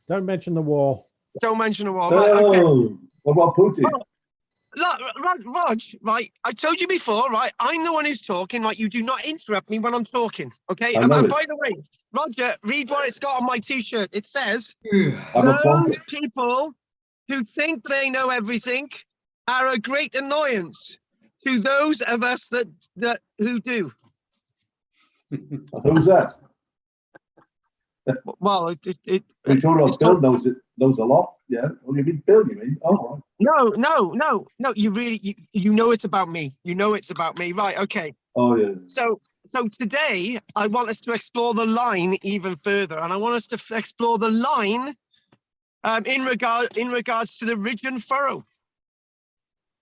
Don't mention the war. Don't mention the war. No, Right, okay. what about Putin? Oh, look, Rog, right? I told you before, right? I'm the one who's talking. Right? You do not interrupt me when I'm talking, okay? And by the way, Roger, read what it's got on my T-shirt. It says, "Those people who think they know everything are a great annoyance to those of us that who do." Who's that? Well, We talking about Bill knows a lot. Yeah. What do you mean, Bill? You mean? Oh, right. No. You really, you know it's about me. You know it's about me, right? Okay. Oh yeah. So today I want us to explore the line even further, and I want us to explore the line in regards to the ridge and furrow.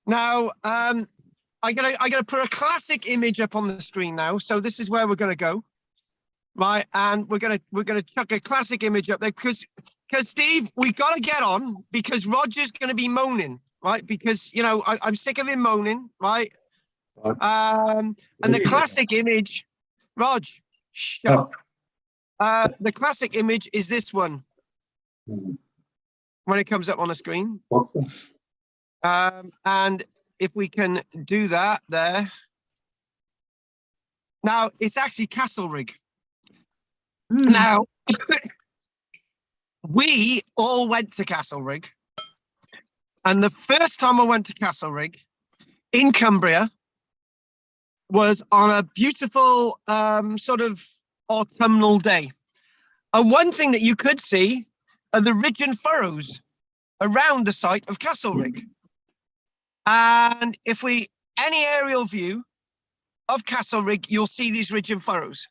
Now, I'm gonna put a classic image up on the screen now. So this is where we're gonna go. Right, and we're gonna chuck a classic image up there because Steve, we gotta get on because Roger's gonna be moaning, right? Because I'm sick of him moaning, right? And the classic image, Rog, shut up. The classic image is this one when it comes up on the screen. And if we can do that there. Now it's actually Castlerig. Now, we all went to Castlerig, and the first time I went to Castlerig in Cumbria was on a beautiful sort of autumnal day. And one thing that you could see are the ridge and furrows around the site of Castlerig. And if any aerial view of Castlerig, you'll see these ridge and furrows.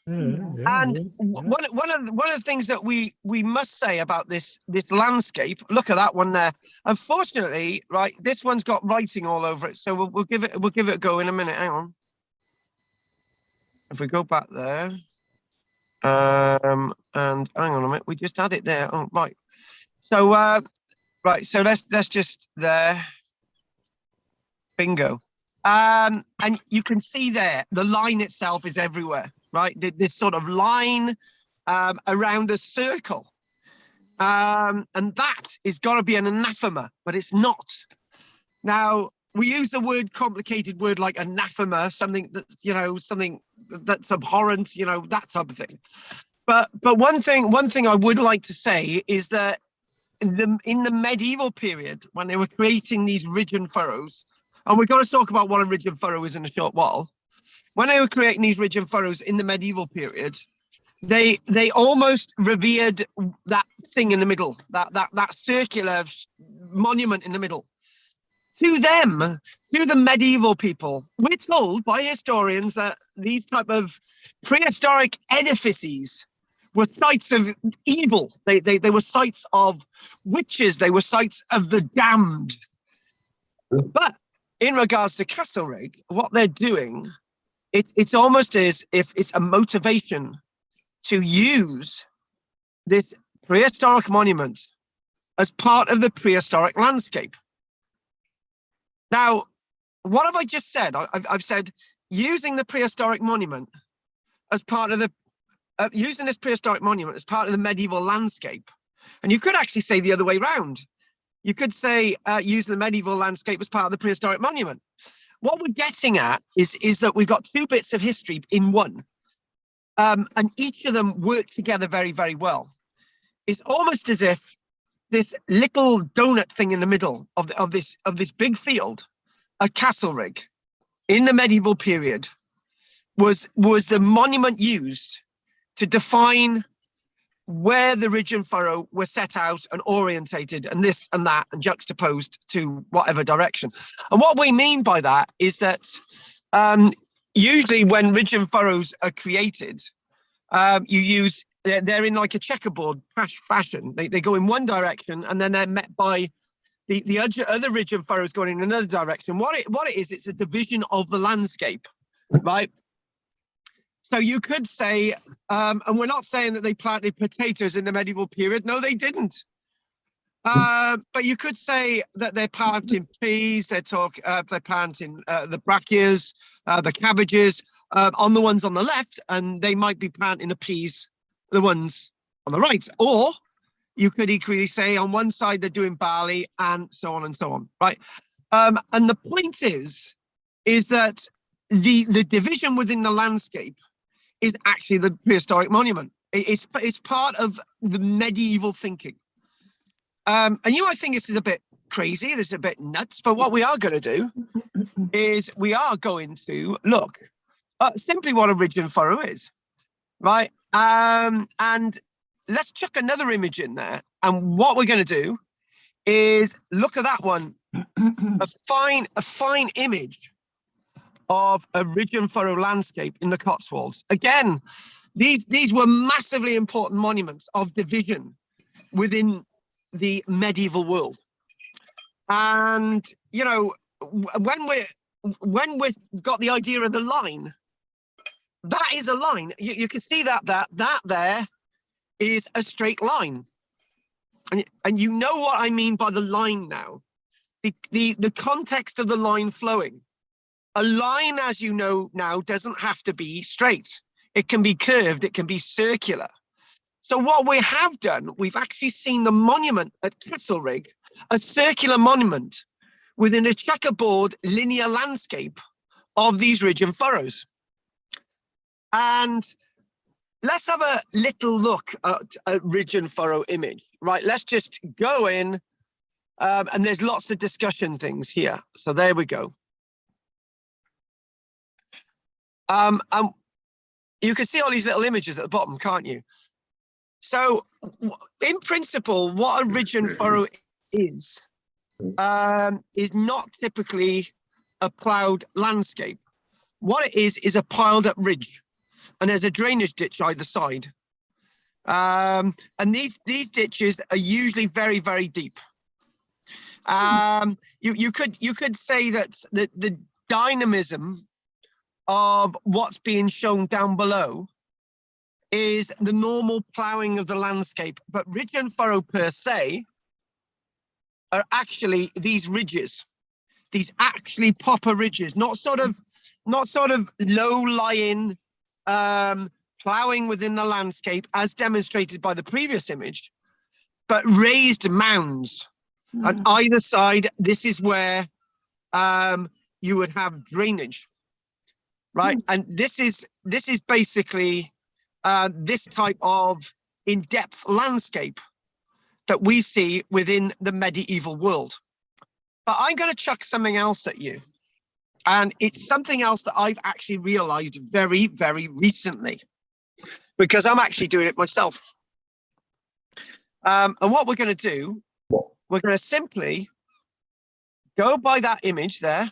And one of the things that we must say about this landscape, look at that one there. Unfortunately, right, this one's got writing all over it, so we'll give it a go in a minute. Hang on. If we go back there, and hang on a minute, we just had it there. Oh, right. So right, so let's just there. Bingo. And you can see there the line itself is everywhere. Right, this sort of line around a circle, and that is got to be an anathema, but it's not. Now we use a complicated word like anathema, something that something that's abhorrent, that type of thing. But one thing I would like to say is that in the medieval period, when they were creating these ridge and furrows, and we're going to talk about what a ridge and furrow is in a short while. When they were creating these ridge and furrows in the medieval period, they almost revered that thing in the middle, that circular monument in the middle. To them, to the medieval people, we're told by historians that these type of prehistoric edifices were sites of evil. They were sites of witches. They were sites of the damned. But in regards to Castlerig, what they're doing, it's almost as if it's a motivation to use this prehistoric monument as part of the prehistoric landscape. Now, what have I just said? I've said using the prehistoric monument as part of the using this prehistoric monument as part of the medieval landscape. And you could actually say the other way around. You could say using the medieval landscape as part of the prehistoric monument. What we're getting at is that we've got two bits of history in one, and each of them work together very, very well. It's almost as if this little donut thing in the middle of this big field, a Castlerig, in the medieval period, was the monument used to define where the ridge and furrow were set out and orientated and this and that and juxtaposed to whatever direction. And what we mean by that is that usually when ridge and furrows are created, they're in like a checkerboard fashion. They go in one direction and then they're met by the other ridge and furrows going in another direction. What it is, it's a division of the landscape, right? So you could say, and we're not saying that they planted potatoes in the medieval period. No, they didn't. But you could say that they're planting peas, they're planting the brachias, the cabbages on the ones on the left, and they might be planting the peas, the ones on the right. Or you could equally say on one side they're doing barley, and so on and so on, right? And the point is that the division within the landscape is actually the prehistoric monument. It's part of the medieval thinking. And you might think this is a bit crazy, this is a bit nuts, but what we are going to do is we are going to look at simply what a ridge and furrow is, right? And let's chuck another image in there. And what we're going to do is look at that one, a fine image of a ridge and furrow landscape in the Cotswolds. Again, these were massively important monuments of division within the medieval world. And you know, when we've got the idea of the line, that is a line. You can see that there is a straight line, and you know what I mean by the line now. The context of the line flowing. A line, as you know now, doesn't have to be straight. It can be curved, it can be circular. So what we have done, we've actually seen the monument at Castlerig, a circular monument within a checkerboard linear landscape of these ridge and furrows. And let's have a little look at a ridge and furrow image, right? Let's just go in, and there's lots of discussion things here. So there we go. You can see all these little images at the bottom, can't you? So in principle, what a ridge and furrow is not typically a ploughed landscape. What it is a piled up ridge, and there's a drainage ditch either side. And these ditches are usually very, very deep. You could say that the dynamism of what's being shown down below is the normal ploughing of the landscape, but ridge and furrow per se are actually these ridges, these actually proper ridges, not sort of low-lying ploughing within the landscape as demonstrated by the previous image, but raised mounds. On either side, this is where you would have drainage, right? And this is basically this type of in-depth landscape that we see within the medieval world. But I'm going to chuck something else at you. And it's something else that I've actually realized very, very recently, because I'm actually doing it myself. And what we're going to do, we're going to simply go by that image there.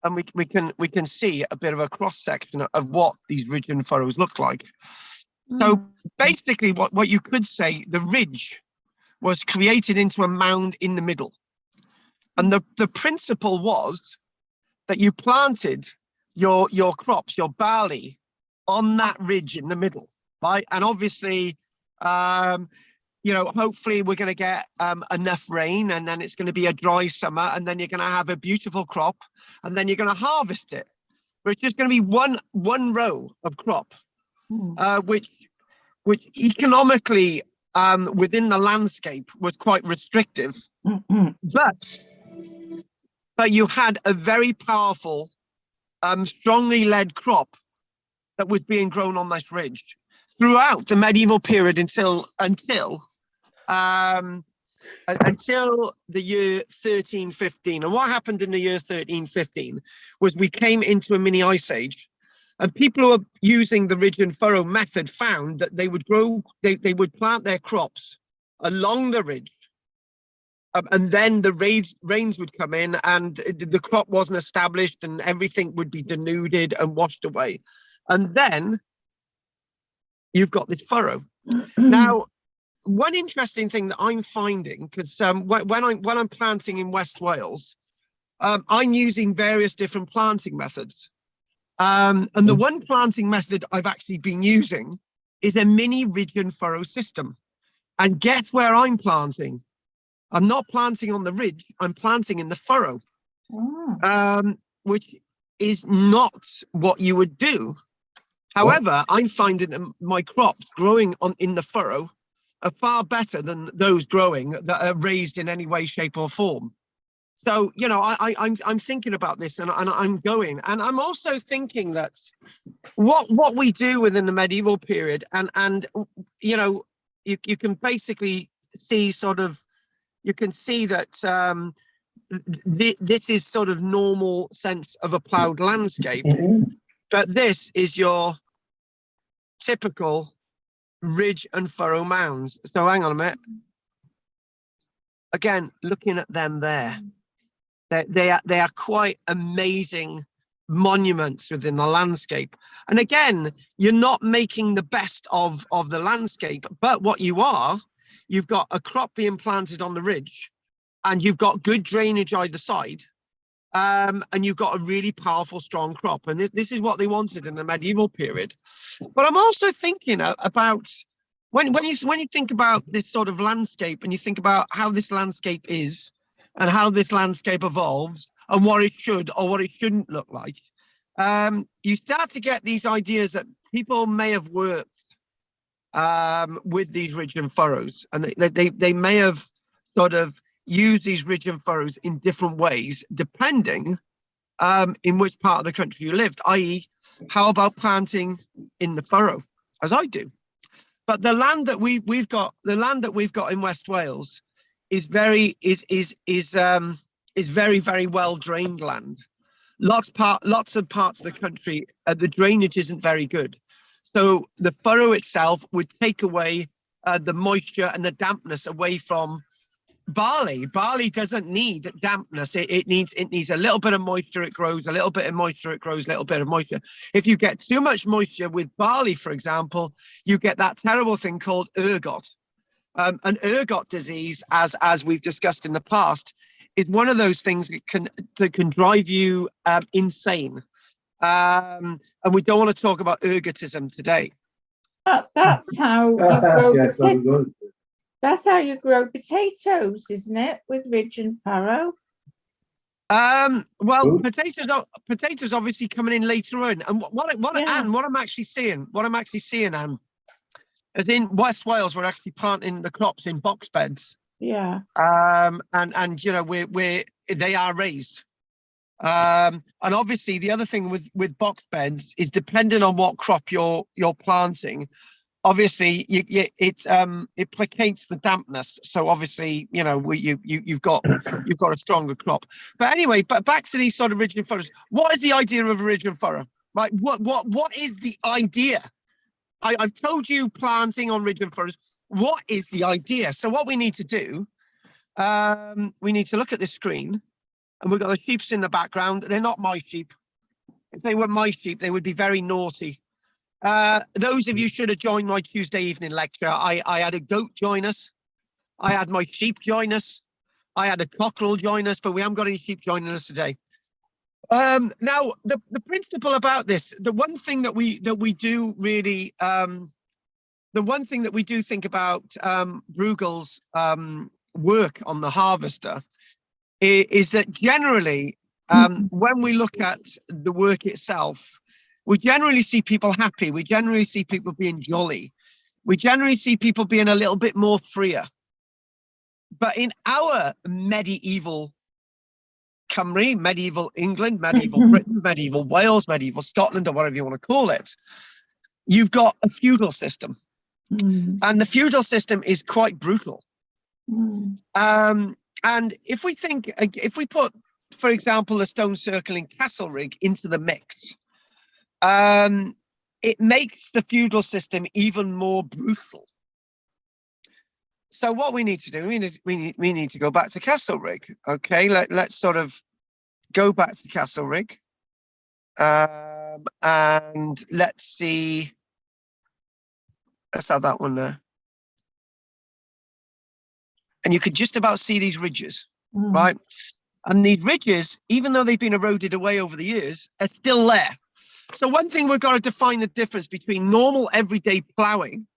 And we can see a bit of a cross section of what these ridge and furrows look like. So basically what you could say, the ridge was created into a mound in the middle. And the principle was that you planted your crops, your barley, on that ridge in the middle, right? And obviously, you know, hopefully we're going to get enough rain, and then it's going to be a dry summer, and then you're going to have a beautiful crop, and then you're going to harvest it. But it's just going to be one row of crop, which economically within the landscape was quite restrictive. But you had a very powerful, strongly led crop that was being grown on this ridge throughout the medieval period until the year 1315. And what happened in the year 1315 was we came into a mini ice age, and people who were using the ridge and furrow method found that they would plant their crops along the ridge, and then the rains would come in, and the crop wasn't established, and everything would be denuded and washed away. And then you've got this furrow. Now, one interesting thing that I'm finding, because when I'm planting in West Wales, I'm using various different planting methods. And the one planting method I've actually been using is a mini ridge and furrow system. And guess where I'm planting? I'm not planting on the ridge, I'm planting in the furrow, which is not what you would do. However, I'm finding that my crops growing in the furrow are far better than those growing that are raised in any way, shape, or form. So, you know, I'm thinking about this, and I'm going, and I'm also thinking that what we do within the medieval period, and you know, you can basically see you can see that this is sort of normal sense of a ploughed landscape, but this is your typical ridge and furrow mounds. So hang on a minute. Again, looking at them there, they are quite amazing monuments within the landscape. And again, you're not making the best of the landscape, but what you've got a crop being planted on the ridge, and you've got good drainage either side, and you've got a really powerful, strong crop. And this is what they wanted in the medieval period. But I'm also thinking about when you think about this sort of landscape, and you think about how this landscape is, and how this landscape evolves, and what it should or what it shouldn't look like, you start to get these ideas that people may have worked with these ridge and furrows, and they may have sort of used these ridge and furrows in different ways, depending in which part of the country you lived, i.e., how about planting in the furrow, as I do. But the land that we've got in West Wales is very very well drained land. Lots of parts of the country, the drainage isn't very good, so the furrow itself would take away the moisture and the dampness away from barley. Barley doesn't need dampness. It needs a little bit of moisture. It grows a little bit of moisture. It grows a little bit of moisture. If you get too much moisture with barley, for example, you get that terrible thing called ergot. An ergot disease, as we've discussed in the past, is one of those things that can drive you insane. And we don't want to talk about ergotism today. That's how you grow. Yeah, so good. That's how you grow potatoes, isn't it? With ridge and furrow. Well, potatoes obviously coming in later on. And Anne, what I'm actually seeing, Anne, is in West Wales, we're actually planting the crops in box beds. Yeah. And you know, they are raised. And obviously the other thing with box beds is, depending on what crop you're planting, obviously it placates the dampness. So obviously, you know, you've got a stronger crop. But anyway, but back to these sort of ridge and furrows. What is the idea of a ridge and furrow? Right? What is the idea? I've told you planting on ridge and furrows. What is the idea? So what we need to do, we need to look at this screen, and we've got the sheeps in the background. They're not my sheep. If they were my sheep, they would be very naughty. Those of you should have joined my Tuesday evening lecture. I had a goat join us. I had my sheep join us. I had a cockerel join us, but we haven't got any sheep joining us today. Now, the principle about this, the one thing that we do really, the one thing that we do think about Bruegel's work on the harvester is that generally, when we look at the work itself, we generally see people happy. We generally see people being jolly. We generally see people being a little bit more freer. But in our medieval Cymru, medieval England, medieval Britain, medieval Wales, medieval Scotland, or whatever you want to call it, you've got a feudal system. And the feudal system is quite brutal. And if we put, for example, the stone circle in Castlereagh into the mix, it makes the feudal system even more brutal. So what we need to do, we need to go back to Castlereagh. Okay, let's sort of go back to Castlereagh, and let's see. Let's have that one there. And you could just about see these ridges, right? And these ridges, even though they've been eroded away over the years, are still there. So one thing we've got to define the difference between normal everyday ploughing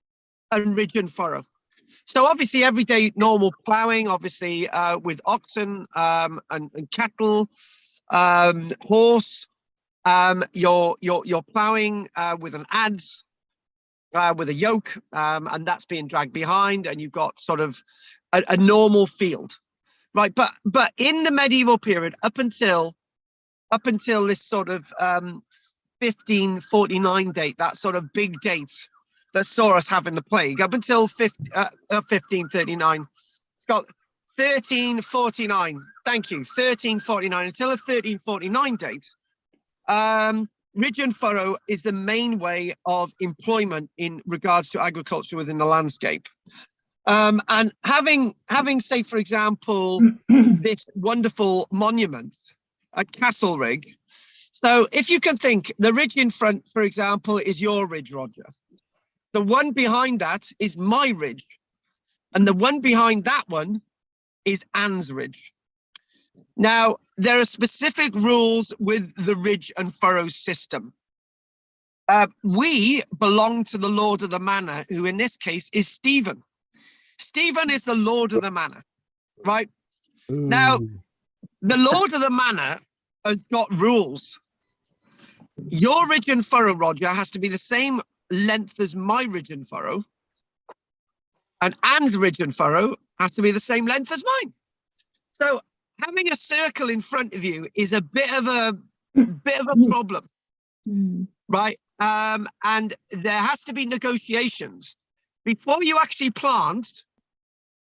and ridge and furrow. So obviously everyday normal ploughing, obviously with oxen and cattle, horse, You're ploughing with an adze, with a yoke, and that's being dragged behind, and you've got sort of a normal field, right? But in the medieval period, up until this sort of 1549 date, that sort of big date that saw us having the plague, up until 1539, it's got 1349. Thank you, 1349 until a 1349 date. Ridge and furrow is the main way of employment in regards to agriculture within the landscape. And having, say, for example, this wonderful monument at Castlerig. So if you can think, the ridge in front, for example, is your ridge, Roger. The one behind that is my ridge. And the one behind that one is Anne's ridge. Now, there are specific rules with the ridge and furrow system. We belong to the Lord of the Manor, who in this case is Stephen. Stephen is the Lord of the Manor, right? Ooh. Now, the Lord of the Manor has got rules. Your ridge and furrow, Roger, has to be the same length as my ridge and furrow. And Anne's ridge and furrow has to be the same length as mine. So having a circle in front of you is a bit of a problem, right? And there has to be negotiations. Before you actually plant,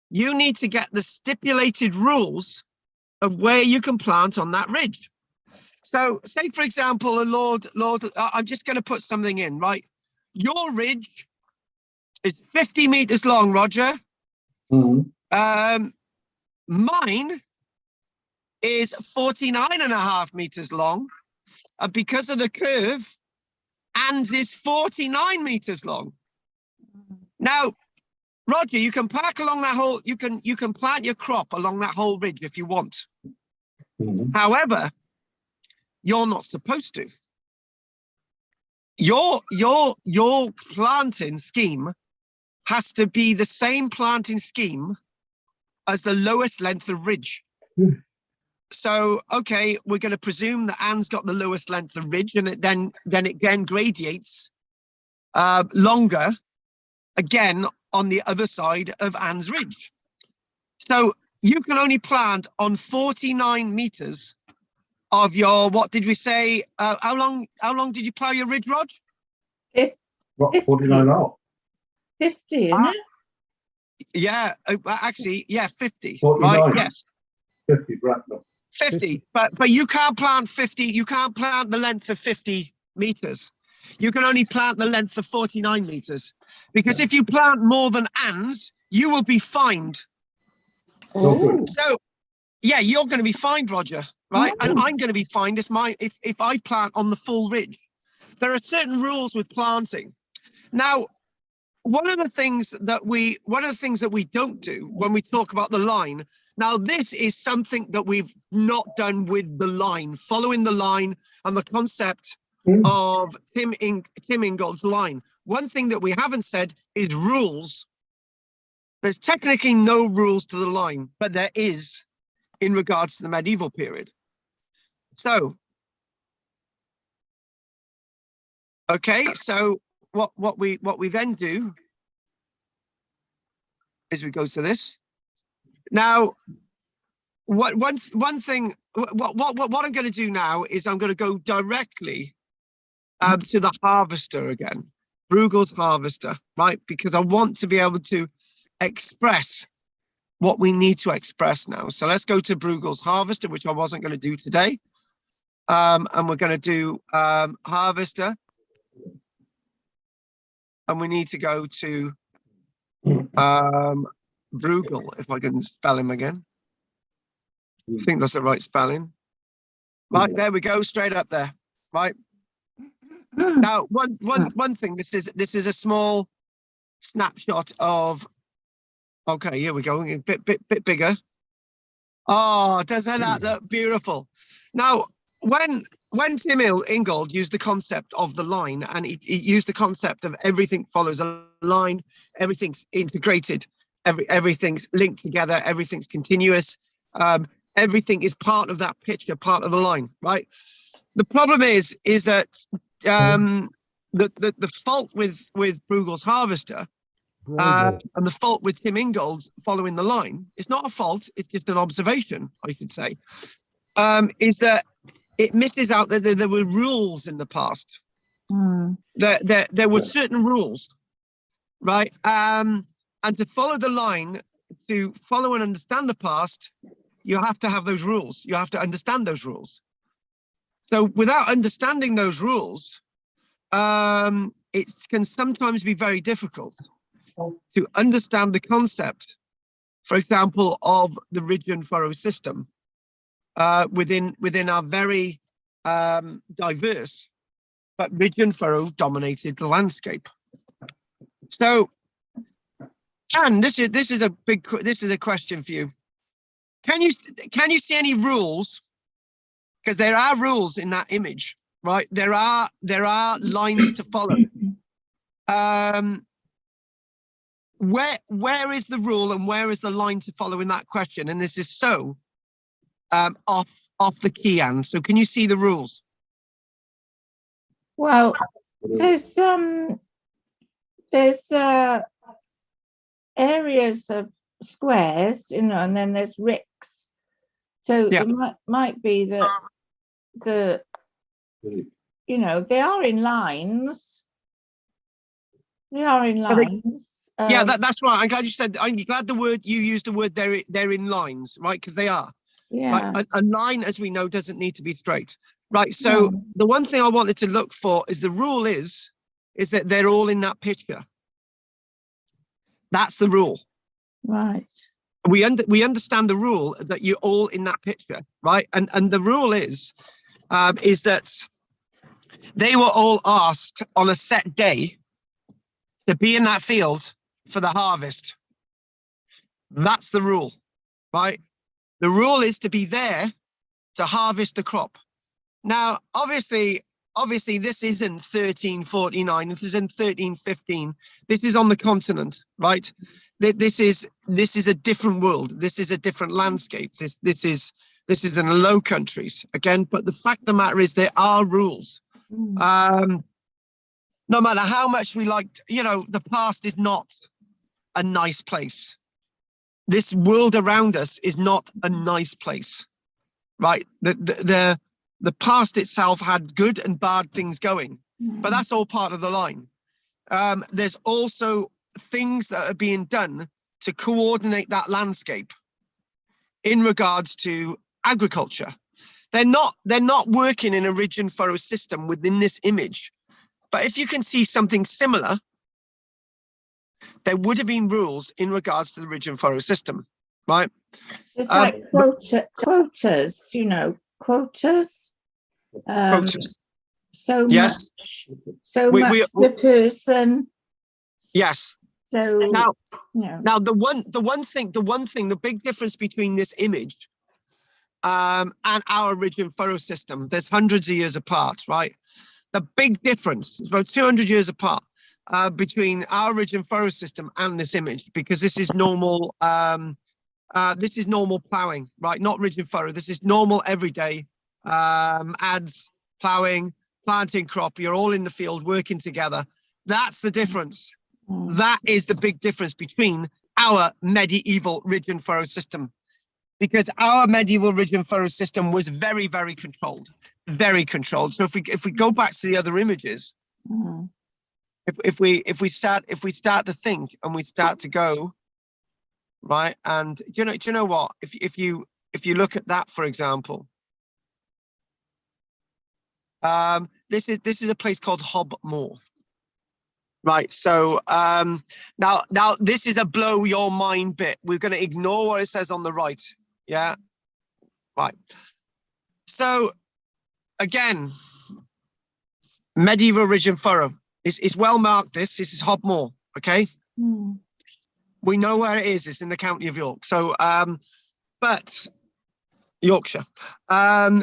you need to get the stipulated rules of where you can plant on that ridge. So say, for example, Lord, I'm just going to put something in, right? Your ridge is 50 meters long, Roger. Mm-hmm. Mine is 49.5 meters long. And because of the curve, Anne's is 49 meters long. Now, Roger, you can park along that whole, you can plant your crop along that whole ridge if you want. Mm-hmm. However, you're not supposed to. Your planting scheme has to be the same planting scheme as the lowest length of ridge. So, okay, we're going to presume that Anne's got the lowest length of ridge, and it then again gradiates longer again on the other side of Anne's ridge. So you can only plant on 49 meters of your, what did we say? How long did you plow your ridge, Rog? What, 49 off? 50, isn't it? Yeah, actually, yeah, 50. 49. Right? Yes. 50, right. 50. But you can't plant 50. You can't plant the length of 50 meters. You can only plant the length of 49 meters. Because if you plant more than Anne's, you will be fined. Oh. So, yeah, you're going to be fined, Roger, right? And I'm going to be fined if I plant on the full ridge. There are certain rules with planting. Now, one of the things that we don't do when we talk about the line. Now, this is something that we've not done with the line, following the line and the concept of Tim Ingold's line. One thing that we haven't said is rules. There's technically no rules to the line, but there is in regards to the medieval period. So, okay, so what we then do is we go to this. Now, one thing, what I'm going to do now is I'm going to go directly to the harvester again, Bruegel's harvester, right? Because I want to be able to express what we need to express now. So let's go to Bruegel's harvester, which I wasn't going to do today. And we're going to do harvester. And we need to go to Bruegel, if I can spell him again. I think that's the right spelling. Right, there we go, straight up there. Right. Now, one thing, this is a small snapshot of, okay, here we go, a bit bigger. Oh, doesn't that look beautiful? Now, when Tim Ingold used the concept of the line, and he used the concept of everything follows a line, everything's integrated, everything's linked together, everything's continuous, everything is part of that picture, part of the line, right? The problem is that the fault with Bruegel's harvester and the fault with Tim Ingold's following the line, it's not a fault, it's just an observation, I should say, is that it misses out that there were rules in the past. There were certain rules, right? And to follow the line, to follow and understand the past, you have to have those rules. You have to understand those rules. So without understanding those rules, it can sometimes be very difficult to understand the concept, for example, of the ridge and furrow system within our very diverse but ridge and furrow dominated landscape. So, and this is a question for you. Can you see any rules? Because there are rules in that image, right? There are lines to follow. Where is the rule and where is the line to follow in that question? And this is so off the key, Anne. So can you see the rules? Well, there's areas of squares, you know, and then there's ricks. So Yeah. it might be that you know, they are in lines. They are in lines. Yeah, that's right. I'm glad you said. I'm glad you used the word. They're in lines, right? Because they are. Yeah. Right? A line, as we know, doesn't need to be straight, right? So the one thing I wanted to look for is the rule is that they're all in that picture. That's the rule. Right. We understand the rule that you're all in that picture, right? And the rule is that they were all asked on a set day to be in that field for the harvest. That's the rule, right? The rule is to be there to harvest the crop. Now, obviously, this isn't 1349. This isn't 1315. This is on the continent, right? This is a different world. This is a different landscape. This is in the Low Countries again. But the fact of the matter is, there are rules. No matter how much we liked, you know, the past is not a nice place. This world around us is not a nice place, right? The past itself had good and bad things going, but that's all part of the line. There's also things that are being done to coordinate that landscape in regards to agriculture. They're not working in a ridge and furrow system within this image. But if you can see something similar, there would have been rules in regards to the ridge and furrow system, right? It's like quotas, you know, quotas. Quotas. So Yes. much, so much per person. Yes. So now, yeah. Now the big difference between this image and our ridge and furrow system, there's hundreds of years apart, right? The big difference is about 200 years apart between our ridge and furrow system and this image, because this is normal. This is normal ploughing, right? Not ridge and furrow. This is normal everyday ads, ploughing, planting crop. You're all in the field working together. That's the difference. That is the big difference between our medieval ridge and furrow system, because our medieval ridge and furrow system was very, very controlled. Very controlled. So if we go back to the other images, if we start to think and we start to go right, and do you know what? If you look at that, for example, this is a place called Hob Moor, right? So now this is a blow your mind bit. We're going to ignore what it says on the right, yeah, right. So again, medieval ridge and furrow is well marked. This is Hob Moor, okay? We know where it is. It's in the county of York. So, but Yorkshire.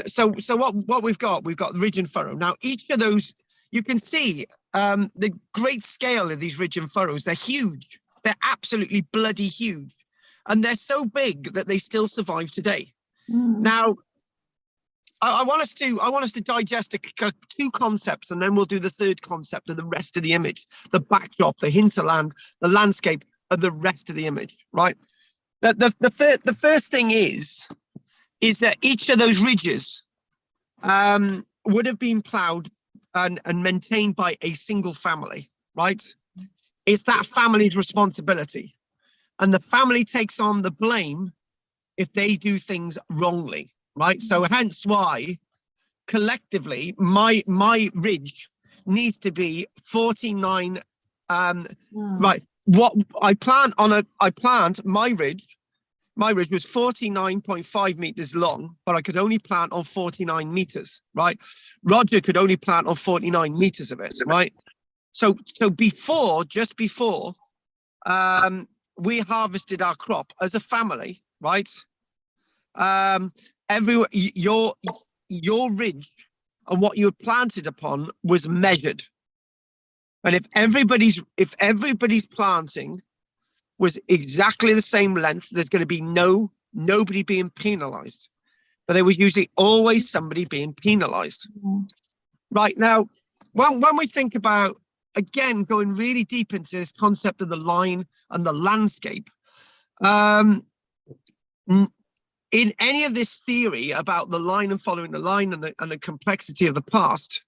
So what we've got ridge and furrow. Now, each of those, you can see the great scale of these ridge and furrows. They're huge. They're absolutely bloody huge, and they're so big that they still survive today. Now, I want us to digest two concepts, and then we'll do the third concept of the rest of the image, the backdrop, the hinterland, the landscape, and the rest of the image. Right. The first thing is that each of those ridges would have been ploughed and maintained by a single family. Right. It's that family's responsibility, and the family takes on the blame if they do things wrongly. Right. So hence why collectively my ridge needs to be 49. Right. What I plant my ridge was 49.5 meters long, but I could only plant on 49 meters. Right. Roger could only plant on 49 meters of it. Right. So just before we harvested our crop as a family, right? Your ridge and what you had planted upon was measured, and if everybody's planting was exactly the same length, there's going to be nobody being penalized, but there was usually always somebody being penalized. Right. Now, when we think about, again, going really deep into this concept of the line and the landscape, in any of this theory about the line and following the line and the complexity of the past,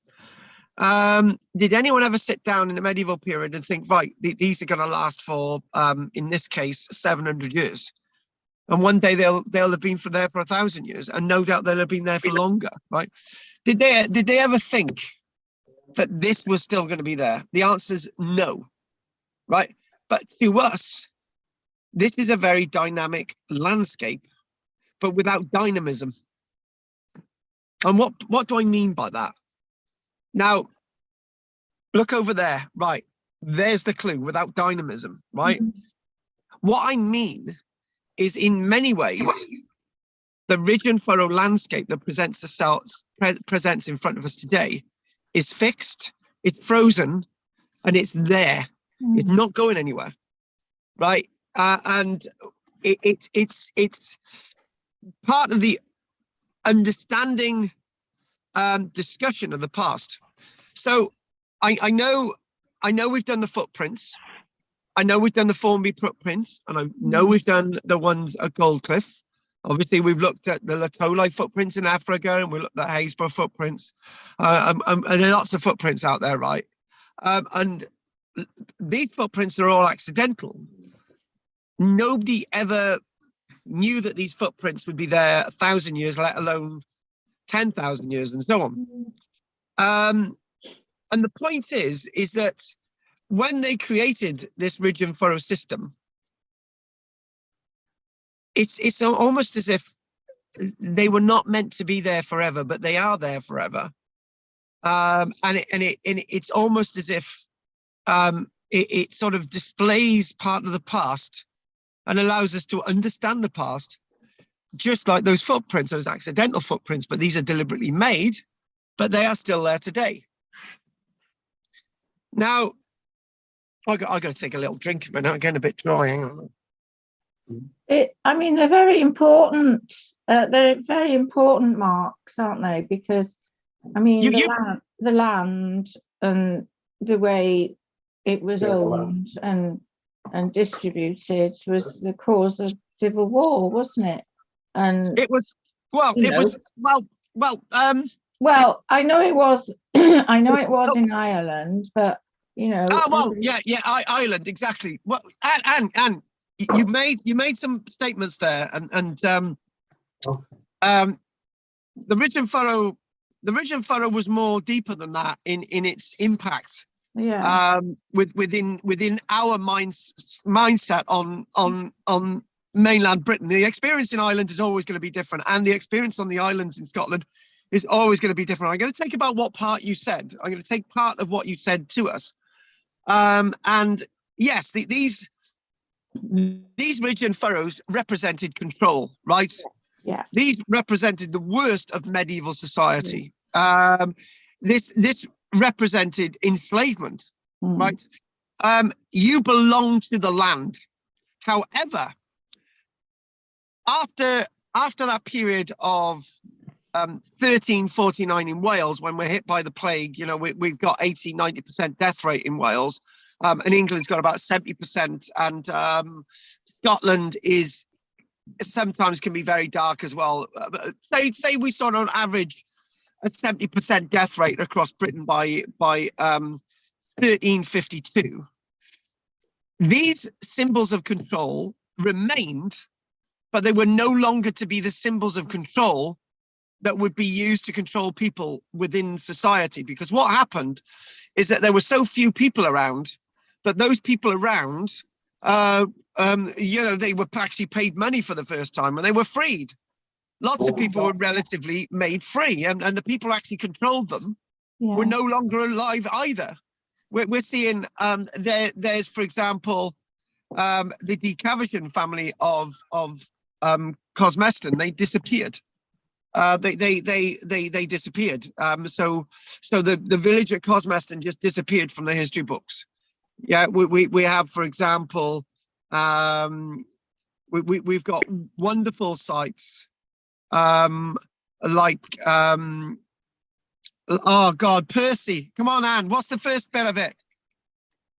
did anyone ever sit down in the medieval period and think, right, these are going to last for, in this case, 700 years, and one day they'll have been there for 1,000 years, and no doubt they'll have been there for longer, right? Did they ever think that this was still going to be there? The answer is no, right? But to us, this is a very dynamic landscape, but without dynamism. And what do I mean by that? Now, look over there, right? There's the clue, without dynamism, right? What I mean is, in many ways, the ridge and furrow landscape that presents in front of us today is fixed, it's frozen, and it's there. It's not going anywhere, right? And it's part of the understanding discussion of the past. So I know we've done the footprints. I know we've done the Formby footprints, and I know we've done the ones at Goldcliff. Obviously, we've looked at the Latolai footprints in Africa, and we looked at Haysborough footprints, and there are lots of footprints out there, right? And these footprints are all accidental. Nobody ever knew that these footprints would be there 1,000 years, let alone 10,000 years, and so on. And the point is that when they created this ridge and furrow system, it's almost as if they were not meant to be there forever, but they are there forever. And it's almost as if it sort of displays part of the past and allows us to understand the past, just like those footprints, those accidental footprints, but these are deliberately made, but they are still there today. Now, I got to take a little drink of it now. I'm getting a bit dry. Hang on. I mean, they're very important. They're very important marks, aren't they? Because, I mean, the land and the way it was owned and distributed was the cause of civil war, wasn't it? And it was, well, it was, well, I know it was, I know it was in Ireland, but you know. Oh, well, yeah, Ireland, exactly. Well, and you made some statements there, and the ridge and furrow was more deeper than that in its impact. Yeah. Within our mindset on mainland Britain. The experience in Ireland is always going to be different, and the experience on the islands in Scotland is always going to be different. I'm going to take about what part you said. I'm going to take part of what you said to us. And yes, these ridge and furrows represented control, right? Yeah. These represented the worst of medieval society. This represented enslavement, right? You belong to the land. However, after that period of 1349 in Wales, when we're hit by the plague, you know, we've got 80-90% death rate in Wales, and England's got about 70%, and Scotland is sometimes can be very dark as well. Say we saw on average a 70% death rate across Britain by 1352. These symbols of control remained, but they were no longer to be the symbols of control that would be used to control people within society. Because what happened is that there were so few people around that those people around, you know, they were actually paid money for the first time and they were freed. Lots of people were relatively made free, and the people who actually controlled them were no longer alive either. We're seeing there's, for example, the Decavision family of Cosmeston. They disappeared. They disappeared. So the village at Cosmeston just disappeared from the history books. Yeah, we have, for example, we've got wonderful sites like oh God, Percy. Come on, Anne. What's the first bit of it?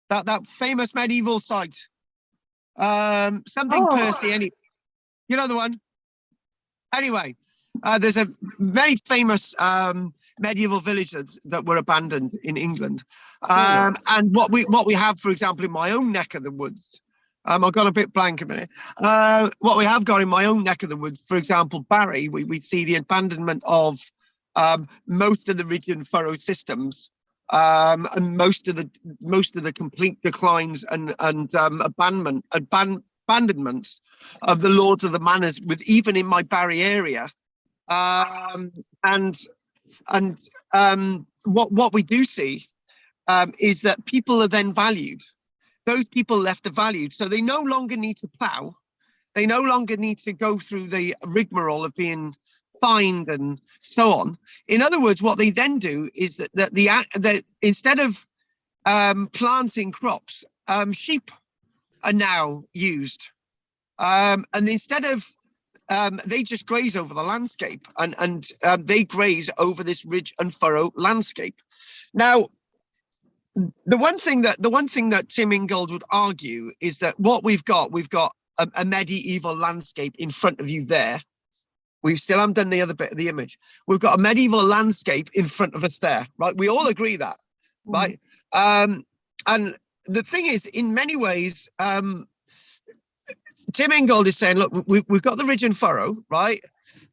That famous medieval site. Something Percy. You know the one. Anyway, there's a very famous medieval village that were abandoned in England, and what we have, for example, in my own neck of the woods. I've got a bit blank a minute. What we have got in my own neck of the woods, for example, Barry, we see the abandonment of most of the ridge and furrow systems, and most of the complete declines and abandonments of the lords of the manors, with even in my Barry area. What we do see is that people are then valued. Those people left are valued, so they no longer need to plough. They no longer need to go through the rigmarole of being fined and so on. In other words, what they then do is that instead of planting crops, sheep are now used, and instead of they just graze over the landscape, and they graze over this ridge and furrow landscape. Now, the one thing that Tim Ingold would argue is that what we've got a medieval landscape in front of you there. We still haven't done the other bit of the image. We've got a medieval landscape in front of us there, right? We all agree that, right? And the thing is, in many ways, Tim Ingold is saying, look, we've got the ridge and furrow, right?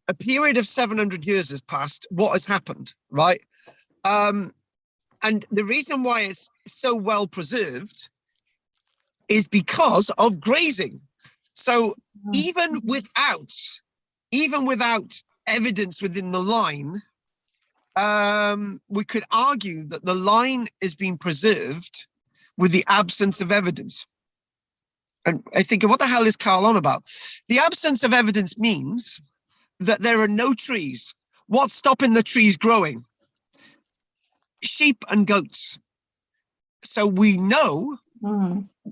A period of 700 years has passed. What has happened, right? And the reason why it's so well preserved is because of grazing. So even without evidence within the line, we could argue that the line is being preserved with the absence of evidence. And I think, what the hell is Karl on about? The absence of evidence means that there are no trees. What's stopping the trees growing? Sheep and goats. So we know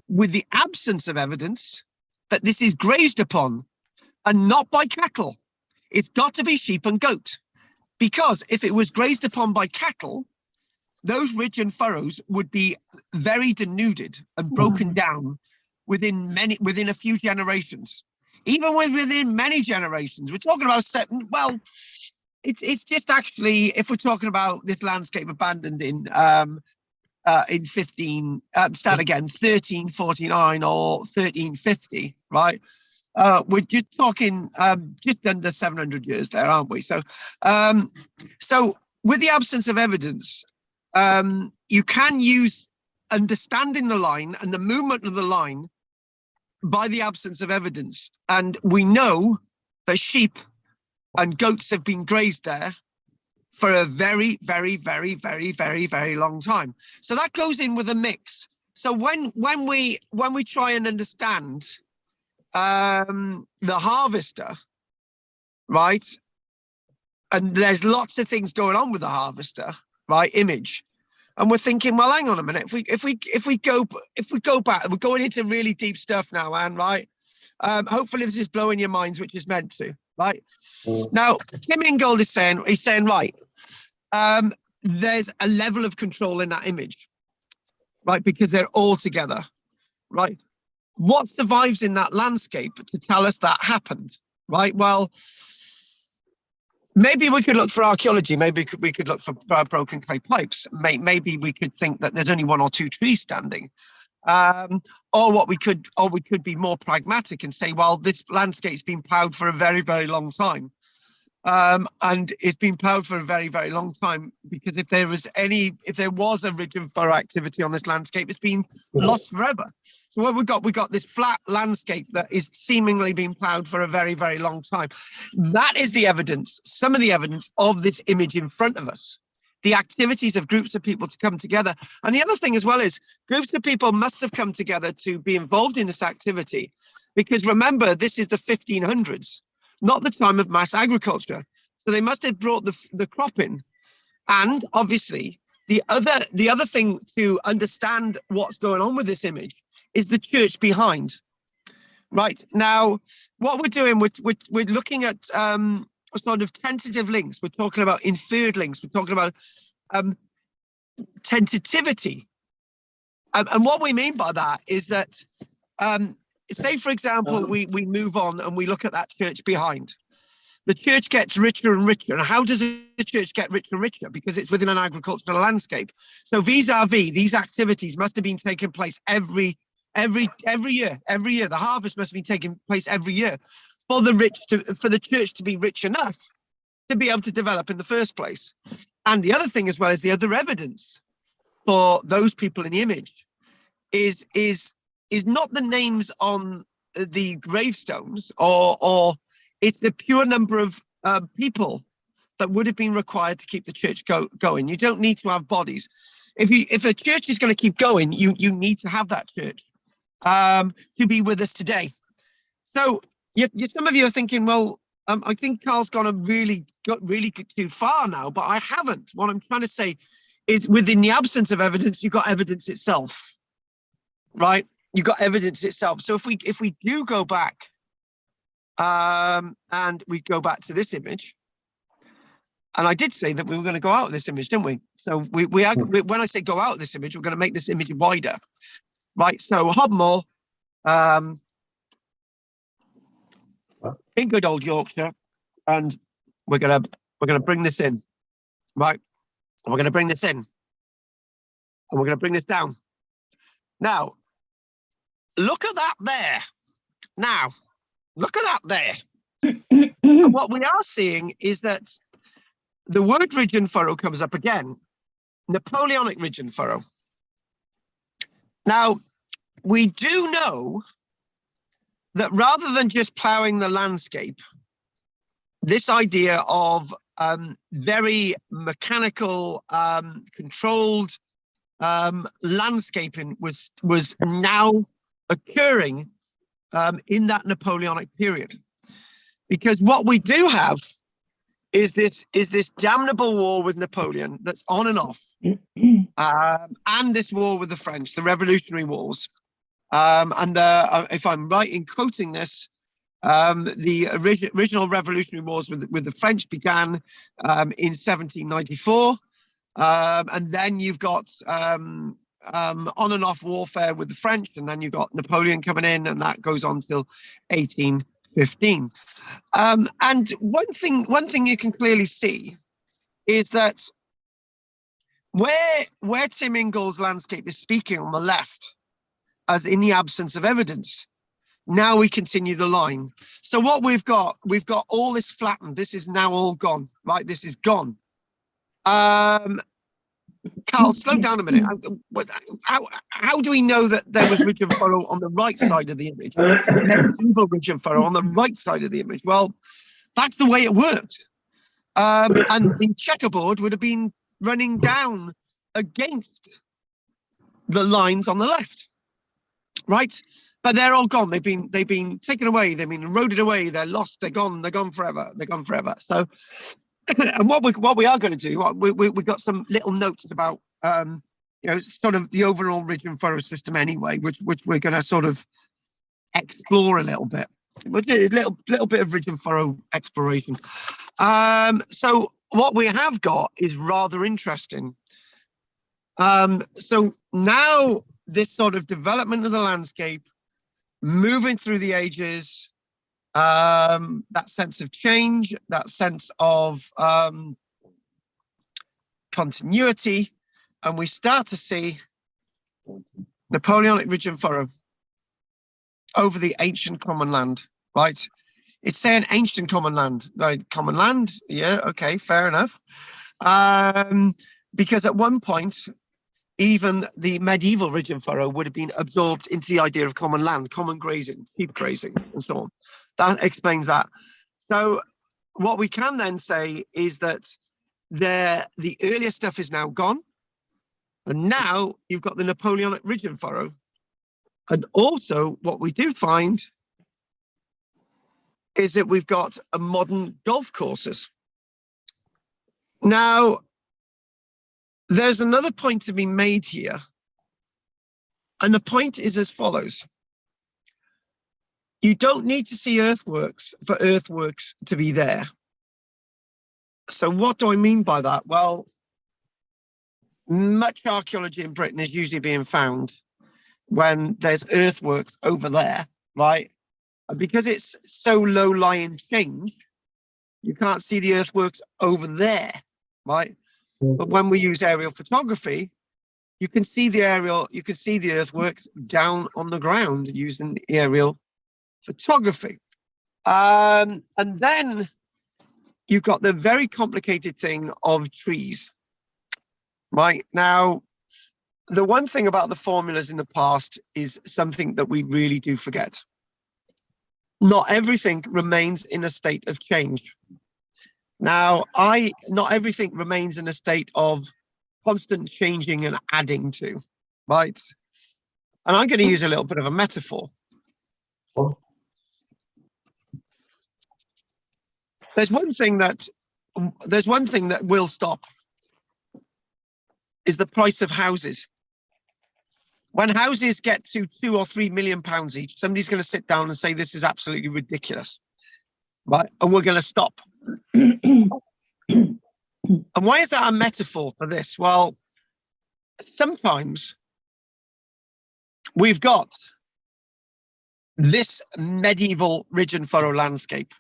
with the absence of evidence that this is grazed upon and not by cattle. It's got to be sheep and goat, because if it was grazed upon by cattle, those ridge and furrows would be very denuded and broken down within a few generations. Even within many generations, we're talking about it's just actually, if we're talking about this landscape abandoned in 1349 or 1350, right? We're just talking just under 700 years there, aren't we? So with the absence of evidence, you can use understanding the line and the movement of the line by the absence of evidence. And we know that sheep and goats have been grazed there for a very, very, very, very, very, very long time. So that goes in with a mix. So when we try and understand the harvester, right? And there's lots of things going on with the harvester, right? Image. And we're thinking, well, hang on a minute. If we go back, we're going into really deep stuff now, Anne, right? Hopefully this is blowing your minds, which is meant to. right? Now, Tim Ingold is saying, right, there's a level of control in that image, right? Because they're all together, right? What survives in that landscape to tell us that happened, right? Well, maybe we could look for archaeology. Maybe we could look for broken clay pipes. Maybe we could think that there's only one or two trees standing. Or we could be more pragmatic and say, well, this landscape's been ploughed for a very, very long time. And it's been ploughed for a very, very long time because if there was a ridge and furrow activity on this landscape, it's been lost forever. So what we got this flat landscape that is seemingly being ploughed for a very, very long time. That is the evidence, some of the evidence of this image in front of us. The activities of groups of people to come together. And the other thing as well is groups of people must have come together to be involved in this activity. Because remember, this is the 1500s, not the time of mass agriculture. So they must have brought the crop in. And obviously, the other thing to understand what's going on with this image is the church behind. Right now, what we're doing, we're looking at sort of tentative links. We're talking about inferred links. We're talking about tentativity. And what we mean by that is that, say, for example, we move on and we look at that church behind. The church gets richer and richer. And how does the church get richer and richer? Because it's within an agricultural landscape. So vis-a-vis, these activities must have been taking place every year. Every year, the harvest must have been taking place every year for the church to be rich enough to be able to develop in the first place. And the other thing as well is the other evidence for those people in the image is not the names on the gravestones, or it's the pure number of people that would have been required to keep the church going. You don't need to have bodies. If a church is going to keep going, you need to have that church to be with us today. So some of you are thinking, well, I think Carl's got really too far now, but I haven't. What I'm trying to say is, within the absence of evidence, you've got evidence itself, right? You've got evidence itself. So if we do go back, and we go back to this image, and I did say that we were going to go out of this image, didn't we? So when I say go out of this image, we're going to make this image wider, right? So Hobmore, in good old Yorkshire, and we're gonna bring this in, right? And we're gonna bring this in, and we're gonna bring this down. Now, look at that there. Now, look at that there. And what we are seeing is that the word ridge and furrow comes up again. Napoleonic ridge and furrow. Now, we do know that rather than just ploughing the landscape, this idea of very mechanical, controlled landscaping was now occurring in that Napoleonic period. Because what we do have is this damnable war with Napoleon that's on and off, and this war with the French, the Revolutionary Wars. And if I'm right in quoting this, the original Revolutionary Wars with the French began in 1794, and then you've got on and off warfare with the French, and then you've got Napoleon coming in, and that goes on till 1815. And one thing you can clearly see is that where Tim Ingold's landscape is speaking on the left, as in the absence of evidence, now we continue the line. So what we've got all this flattened. This is now all gone, right? This is gone. Carl, slow down a minute. How do we know that there was ridge and furrow on the right side of the image? Medieval ridge and furrow on the right side of the image. Well, that's the way it worked. And the checkerboard would have been running down against the lines on the left. Right, but they're all gone. They've been taken away. They've been eroded away. They're lost. They're gone. They're gone forever. They're gone forever. So, and what we are going to do, we got some little notes about sort of the overall ridge and furrow system anyway, which we're going to sort of explore a little bit. we'll do a little bit of ridge and furrow exploration. So what we have got is rather interesting. So now this sort of development of the landscape, moving through the ages, that sense of change, that sense of continuity, and we start to see Napoleonic ridge and furrow over the ancient common land, right? It's saying ancient common land, right? Common land, yeah, okay, fair enough. Because at one point, even the medieval ridge and furrow would have been absorbed into the idea of common land, common grazing, sheep grazing, and so on. That explains that. So what we can then say is that the earlier stuff is now gone, and now you've got the Napoleonic ridge and furrow. And also what we do find is that we've got a modern golf courses. Now, there's another point to be made here. And the point is as follows. You don't need to see earthworks for earthworks to be there. So what do I mean by that? Well, much archaeology in Britain is usually being found when there's earthworks over there, right? And because it's so low-lying change, you can't see the earthworks over there, right? But when we use aerial photography, you can see the earthworks down on the ground using aerial photography. And then you've got the very complicated thing of trees, right? Now, the one thing about the formulas in the past is something that we really do forget. Not everything remains in a state of change. Now, not everything remains in a state of constant changing and adding to, right? And I'm going to use a little bit of a metaphor. There's one thing that will stop, is the price of houses. When houses get to £2 or £3 million each, somebody's going to sit down and say, this is absolutely ridiculous, right? And we're going to stop. And why is that a metaphor for this? Well, sometimes we've got this medieval ridge and furrow landscape.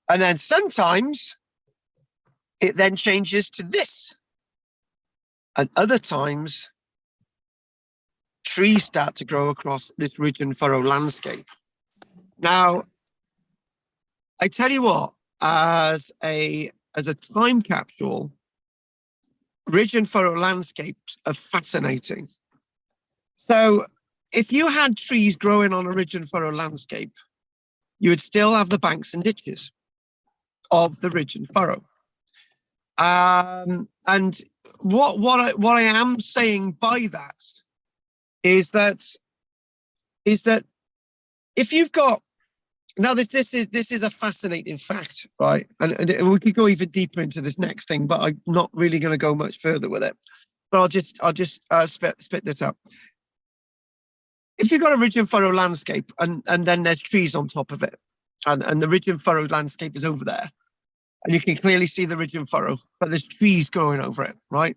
And then sometimes it then changes to this. And other times, trees start to grow across this ridge and furrow landscape. Now, I tell you what, as a time capsule, ridge and furrow landscapes are fascinating. So if you had trees growing on a ridge and furrow landscape, you would still have the banks and ditches of the ridge and furrow. And what I am saying by that is that if you've got, now this is a fascinating fact, right? And we could go even deeper into this next thing, but I'm not really going to go much further with it. But I'll just spit this up. If you've got a ridge and furrow landscape and then there's trees on top of it, and the ridge and furrow landscape is over there, and you can clearly see the ridge and furrow, but there's trees growing over it, right?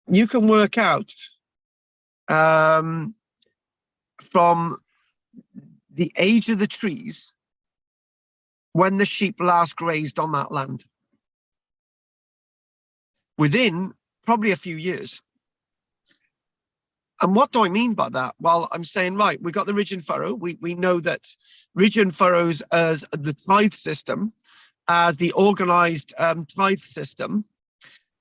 You can work out from the age of the trees when the sheep last grazed on that land, within probably a few years. And what do I mean by that? Well, I'm saying, right, we got the ridge and furrow. We know that ridge and furrows as the tithe system, as the organized tithe system,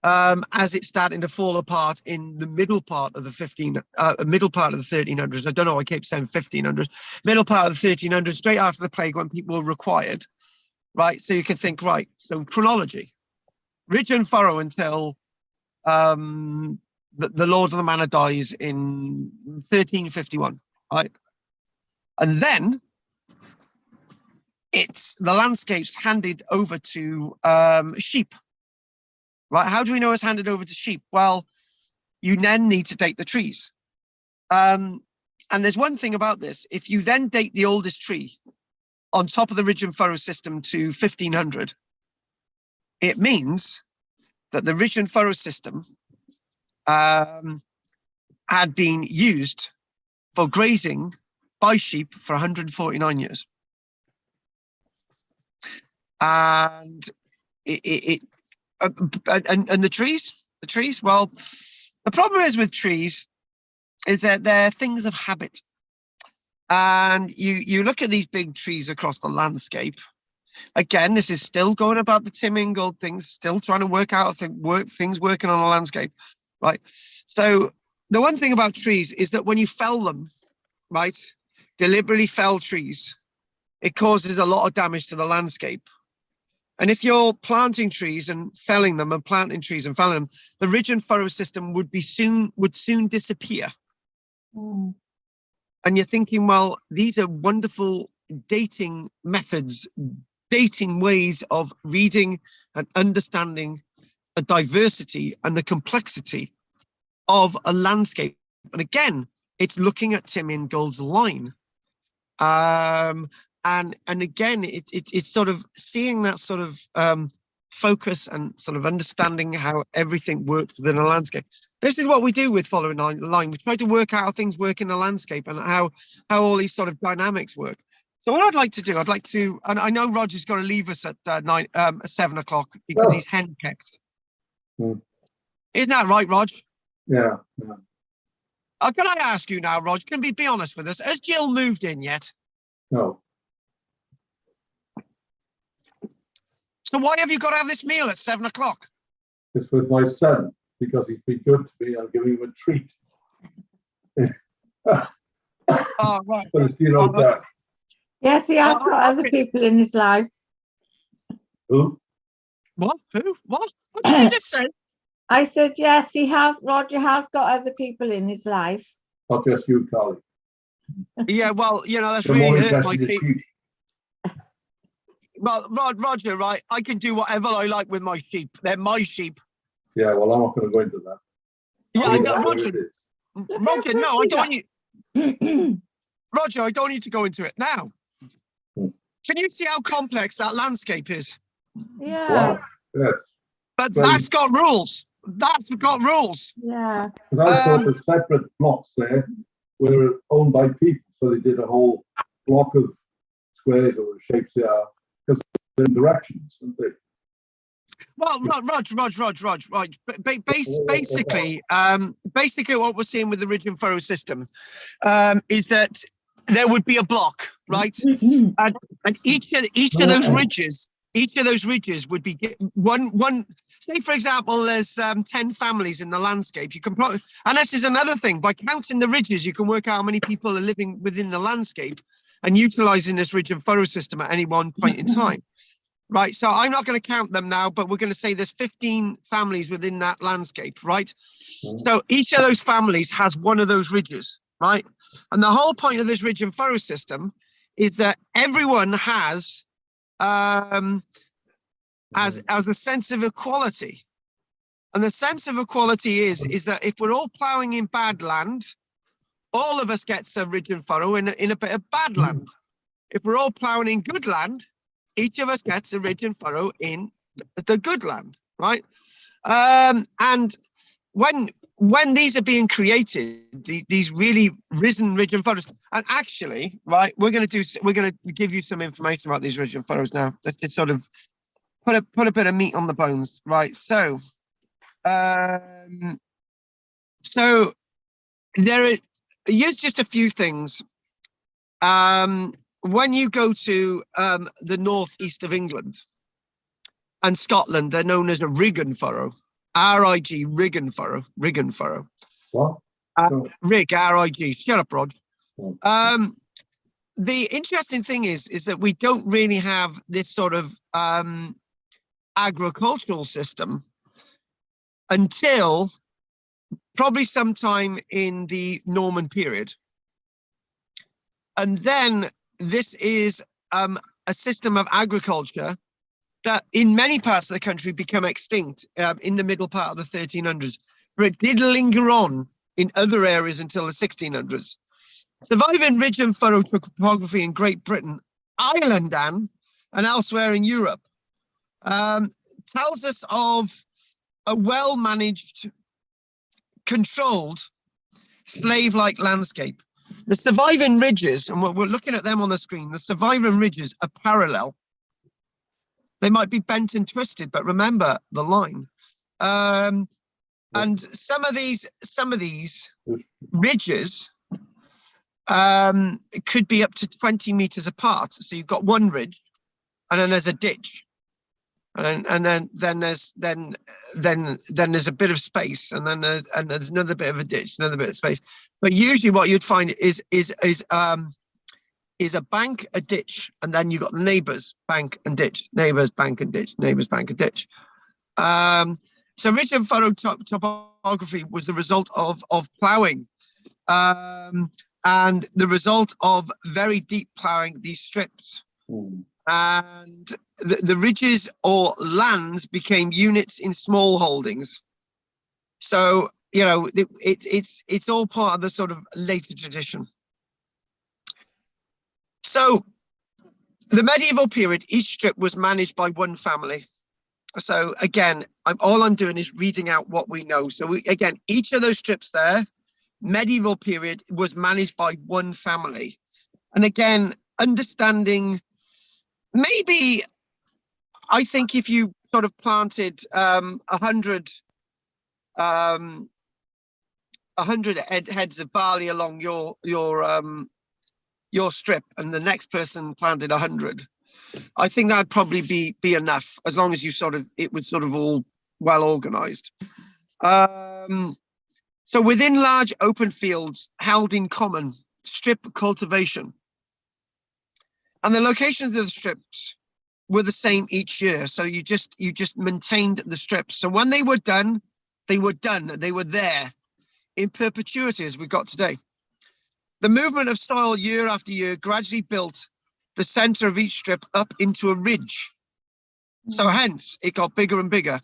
as it's starting to fall apart in the middle part of the 1300s. I don't know, I keep saying 1500s. Middle part of the 1300s, straight after the plague, when people were required, right? So you can think, right, so chronology, ridge and furrow until the Lord of the Manor dies in 1351, right? And then the landscape's handed over to sheep. Right? How do we know it's handed over to sheep? Well, you then need to date the trees. And And there's one thing about this. If you then date the oldest tree on top of the ridge and furrow system to 1500, it means that the ridge and furrow system had been used for grazing by sheep for 149 years. And and the trees, well, the problem is with trees is that they're things of habit. And you look at these big trees across the landscape. Again, this is still going about the Tim Ingold things, still trying to work out things working on the landscape, right? So the one thing about trees is that when you fell them, right, deliberately fell trees, it causes a lot of damage to the landscape. And if you're planting trees and felling them and planting trees and felling them, the ridge and furrow system would soon disappear. Mm. And you're thinking, well, these are wonderful dating methods, dating ways of reading and understanding the diversity and the complexity of a landscape. And again, it's looking at Tim Ingold's line. And again, it's sort of seeing that sort of focus and sort of understanding how everything works within a landscape. This is what we do with following the line. We try to work out how things work in a landscape and how all these sort of dynamics work. So what I'd like to do, and I know Roger's got to leave us at 7 o'clock because he's henpecked. Mm. Isn't that right, Rog? Yeah. Can I ask you now, Rog, can we be honest with us? Has Jill moved in yet? No. So why have you got to have this meal at 7 o'clock? It's with my son, because he's been good to me. I'm giving him a treat. Oh, right. But you know that. Yes, he has got other people in his life. Who? What? Who? What? What did you just say? I said, yes, Roger has got other people in his life. Not just you, Carly. Yeah, well, you know, that's The really more hurt my interesting is feet. sheep. Well, Roger, right, I can do whatever I like with my sheep. They're my sheep. Yeah, well, I'm not going to go into that. Yeah, I no, know Roger, it is. Roger, no, I don't want you. Roger, I don't need to go into it now. Can you see how complex that landscape is? Yeah. Wow. Yes. But Very- that's got rules. That's got rules. Yeah. Because I thought the separate blocks there were owned by people, so they did a whole block of squares or shapes they are, because they're in directions, aren't they? Well, Rog, right. Basically, what we're seeing with the ridge and furrow system is that there would be a block, right? And each of those ridges would be one. Say, for example, there's 10 families in the landscape. You can probably, and this is another thing, by counting the ridges, you can work out how many people are living within the landscape and utilizing this ridge and furrow system at any one point in time. Right, so I'm not going to count them now, but we're going to say there's 15 families within that landscape, right? So each of those families has one of those ridges, right? And the whole point of this ridge and furrow system is that everyone has as a sense of equality. And the sense of equality is that if we're all ploughing in bad land, all of us gets a ridge and furrow in a bit of bad land. If we're all ploughing in good land, each of us gets a ridge and furrow in the good land, right? And when these are being created, these really risen ridge and furrows, and actually, right, we're going to give you some information about these ridge and furrows now. Let's sort of put a bit of meat on the bones, right? So, here's just a few things. When you go to the northeast of England and Scotland, they're known as a rig and furrow. R-I-G, rig and furrow. What? Rig, R-I-G. Shut up, Rod. The interesting thing is that we don't really have this sort of agricultural system until probably sometime in the Norman period. And then this is a system of agriculture that in many parts of the country become extinct in the middle part of the 1300s, but it did linger on in other areas until the 1600s. Surviving ridge and furrow topography in Great Britain, Ireland, and elsewhere in Europe tells us of a well-managed, controlled, slave-like landscape. The surviving ridges, and we're looking at them on the screen, the surviving ridges are parallel. They might be bent and twisted, but remember the line. And some of these ridges could be up to 20 meters apart. So you've got one ridge, and then there's a ditch, and then there's a bit of space, and then there's another bit of a ditch, another bit of space. But usually, what you'd find is a bank, a ditch, and then you've got the neighbours, bank and ditch, neighbours, bank and ditch, neighbours, bank and ditch. So ridge and furrow topography was the result of ploughing, and the result of very deep ploughing these strips. And the ridges or lands became units in small holdings. So, you know, it's all part of the sort of later tradition. So the medieval period, each strip was managed by one family. So again, all I'm doing is reading out what we know. So again, each of those strips there, medieval period, was managed by one family. And again, understanding, maybe, I think if you sort of planted 100 heads of barley along your strip, and the next person planted 100, I think that'd probably be enough, as long as you it was sort of all well organized. So within large open fields held in common, strip cultivation, and the locations of the strips were the same each year. So you just maintained the strips. So when they were done, they were done. They were there in perpetuity, as we got today. The movement of soil year after year gradually built the center of each strip up into a ridge. So hence it got bigger and bigger,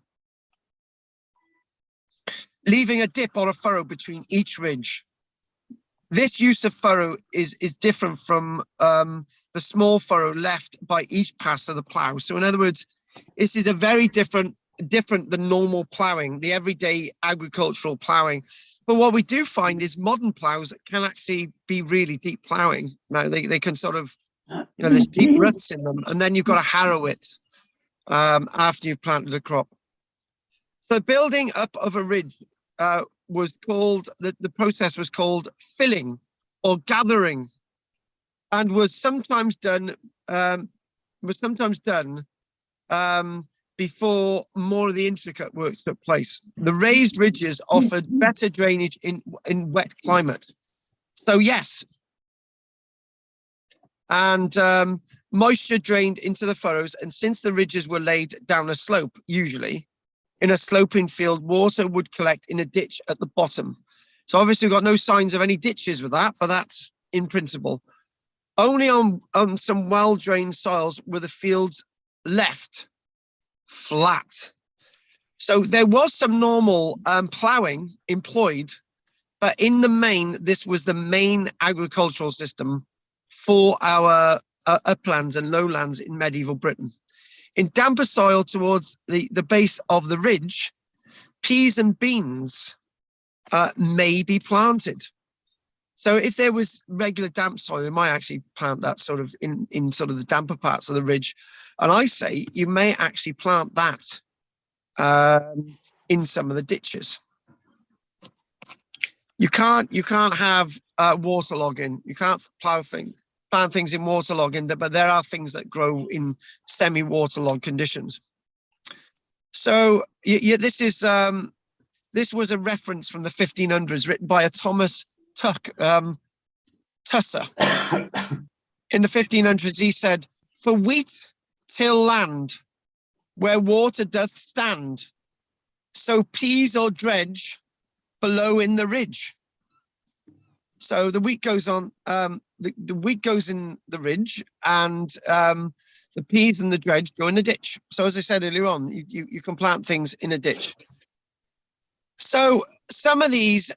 leaving a dip or a furrow between each ridge. This use of furrow is different from the small furrow left by each pass of the plough. So in other words, this is a very different than normal ploughing, the everyday agricultural ploughing. But what we do find is modern ploughs can actually be really deep ploughing. Now they can sort of, you know, there's deep ruts in them, and then you've got to harrow it after you've planted a crop. So building up of a ridge was called, the process was called filling or gathering, and was sometimes done before more of the intricate work took place. The raised ridges offered better drainage in wet climate. So yes, and moisture drained into the furrows, and since the ridges were laid down a slope, usually in a sloping field, water would collect in a ditch at the bottom. So obviously we've got no signs of any ditches with that, but that's in principle. Only on some well-drained soils were the fields left flat. So there was some normal ploughing employed, but in the main, this was the main agricultural system for our uplands and lowlands in medieval Britain. In damper soil towards the base of the ridge, peas and beans may be planted. So if there was regular damp soil, you might actually plant that sort of in sort of the damper parts of the ridge. And I say you may actually plant that in some of the ditches. You can't have waterlogging. You can't plant things in waterlogging, but there are things that grow in semi-waterlogged conditions. So yeah, this was a reference from the 1500s, written by a Thomas Tusser. In the 1500s, he said, "For wheat till land, where water doth stand, so peas or dredge below in the ridge." So the wheat goes on, the wheat goes in the ridge, and the peas and the dredge go in the ditch. So as I said earlier on, you can plant things in a ditch. So some of these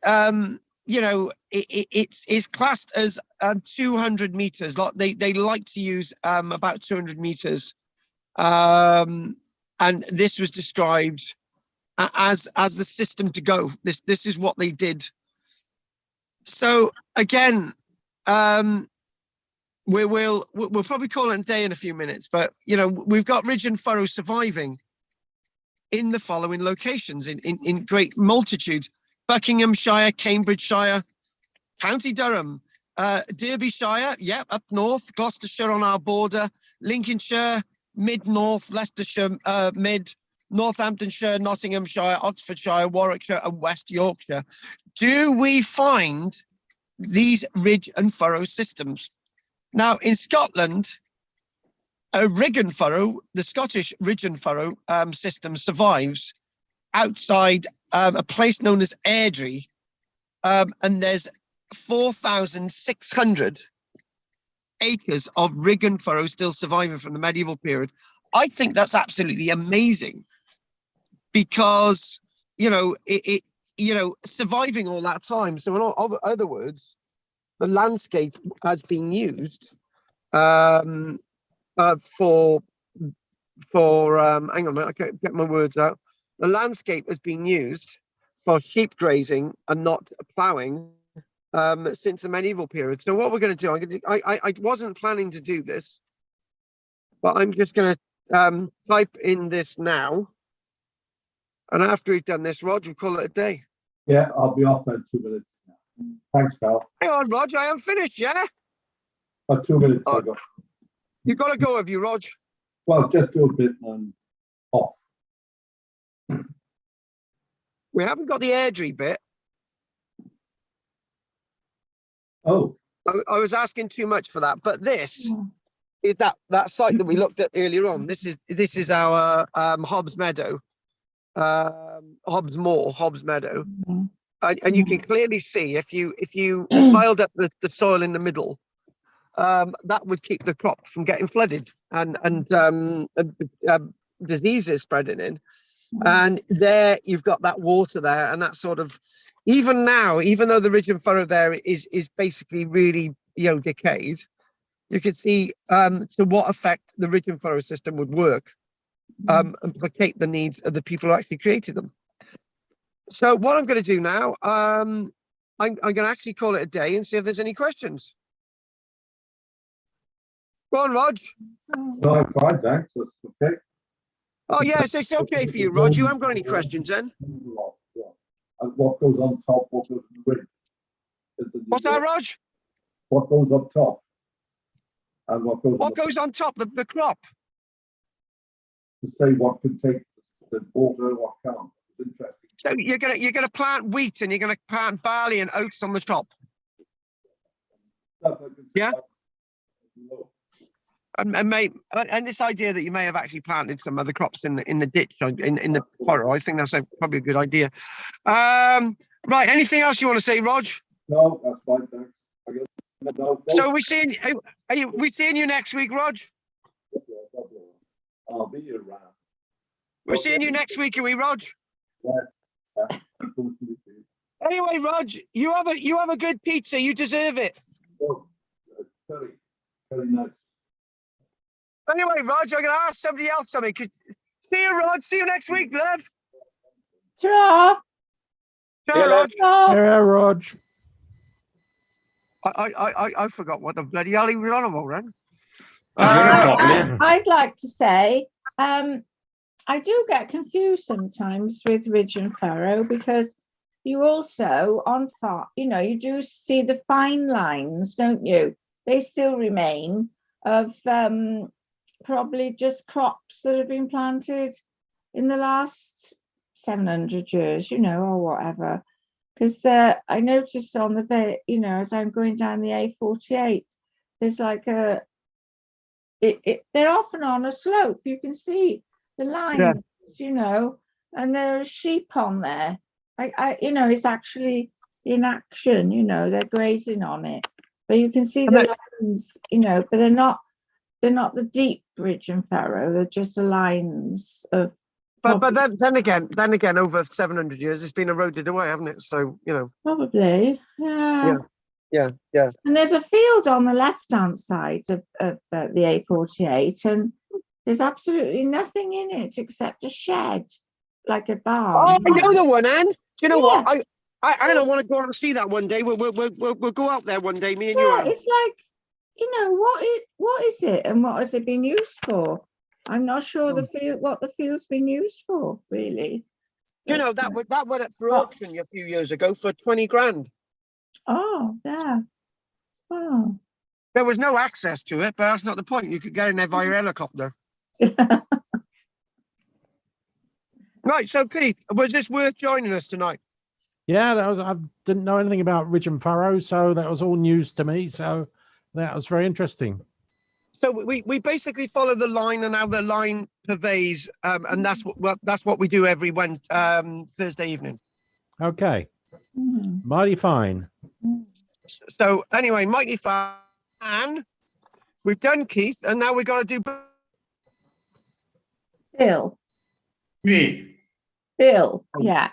you know, it's classed as 200 meters. Like they like to use about 200 meters, and this was described as the system to go. This is what they did. So again, we'll probably call it a day in a few minutes, but you know, we've got ridge and furrow surviving in the following locations in great multitudes: Buckinghamshire, Cambridgeshire, County Durham, Derbyshire, up north, Gloucestershire on our border, Lincolnshire, mid-north, Leicestershire, mid, Northamptonshire, Nottinghamshire, Oxfordshire, Warwickshire, and West Yorkshire. Do we find these ridge and furrow systems? Now, in Scotland, a rig and furrow, the Scottish ridge and furrow system survives outside a place known as Airdrie, and there's 4,600 acres of rig and furrow still surviving from the medieval period. I think that's absolutely amazing, because you know it surviving all that time. So in other words, the landscape has been used for hang on a minute, I can't get my words out. The landscape has been used for sheep grazing and not ploughing since the medieval period. So what we're going to do, I wasn't planning to do this, but I'm just going to type in this now, and after we've done this, Rog, we'll call it a day. Yeah, I'll be off in 2 minutes. Thanks, Carl. Hang on, Rog, I am finished, yeah? 2 minutes I got. You've got to go, have you, Rog? Well, just do a bit and off. We haven't got the Airdrie bit. Oh. I was asking too much for that, but this is that site that we looked at earlier on. This is our Hobbs Meadow, Hobbs Moor, Hobbs Meadow, and you can clearly see if you piled up the soil in the middle, that would keep the crop from getting flooded and diseases spreading in. And there you've got that water there, and that sort of, even now, even though the ridge and furrow there is basically really, you know, decayed, you can see to what effect the ridge and furrow system would work and placate the needs of the people who actually created them. So what I'm going to do now, I'm going to actually call it a day and see if there's any questions. Go on, Rog. No, I'm fine, thanks. That's okay. Oh, yes, it's okay for you, Rog. You haven't got any questions then? And what goes on top, what goes in the ridge? What's that, Rog? What goes up top? And what goes on top? The crop? To say what can take the water and what can't. It's interesting. So you're gonna plant wheat and you're gonna plant barley and oats on the top. Yeah. And this idea that you may have actually planted some other crops in the ditch in the furrow, I think that's probably a good idea. Right. Anything else you want to say, Rog? No, that's fine. Thanks. So we seeing you next week, Rog? I'll be around. We're seeing you next week, are we, Rog? Yes. Anyway, Rog, you have a good pizza. You deserve it. Oh, very nice. Anyway, Rog, I'm going to ask somebody else something. See you, Rog. See you next week, love. Ta-ra. Ciao, Rog. Yeah, Rog. I forgot what the bloody hell he was on about then. I'd like to say, I do get confused sometimes with ridge and furrow, because you also you do see the fine lines, don't you? They still remain of probably just crops that have been planted in the last 700 years, or whatever. Because I noticed on the as I'm going down the A48, there's like they're often on a slope. You can see the lines, and there are sheep on there. It's actually in action. They're grazing on it, but you can see the lines. But they're not the deep ridge and furrow. They're just the lines of But then again, over 700 years, it's been eroded away, hasn't it? So, you know. Probably, yeah. Yeah. And there's a field on the left-hand side of the A48, and there's absolutely nothing in it except a shed, like a barn. Oh, I know the one, Anne. Do you know Yeah. what? I don't want to go out and see that one day. We'll go out there one day, me and you, Yeah, Anne. it's like, what is it, and what has it been used for? I'm not sure what the field's been used for, really. You know, that went up for auction a few years ago for 20 grand. Oh, yeah. Oh. There was no access to it, but that's not the point. You could get in there via helicopter. Right, so Keith, was this worth joining us tonight? Yeah, I didn't know anything about ridge and furrow, so that was all news to me. So that was very interesting. So we basically follow the line and how the line purveys, and that's what we do every Thursday evening. Okay, mighty fine. So anyway, mighty fine. And we've done Keith, and now we've got to do Bill. Me. Bill, yeah.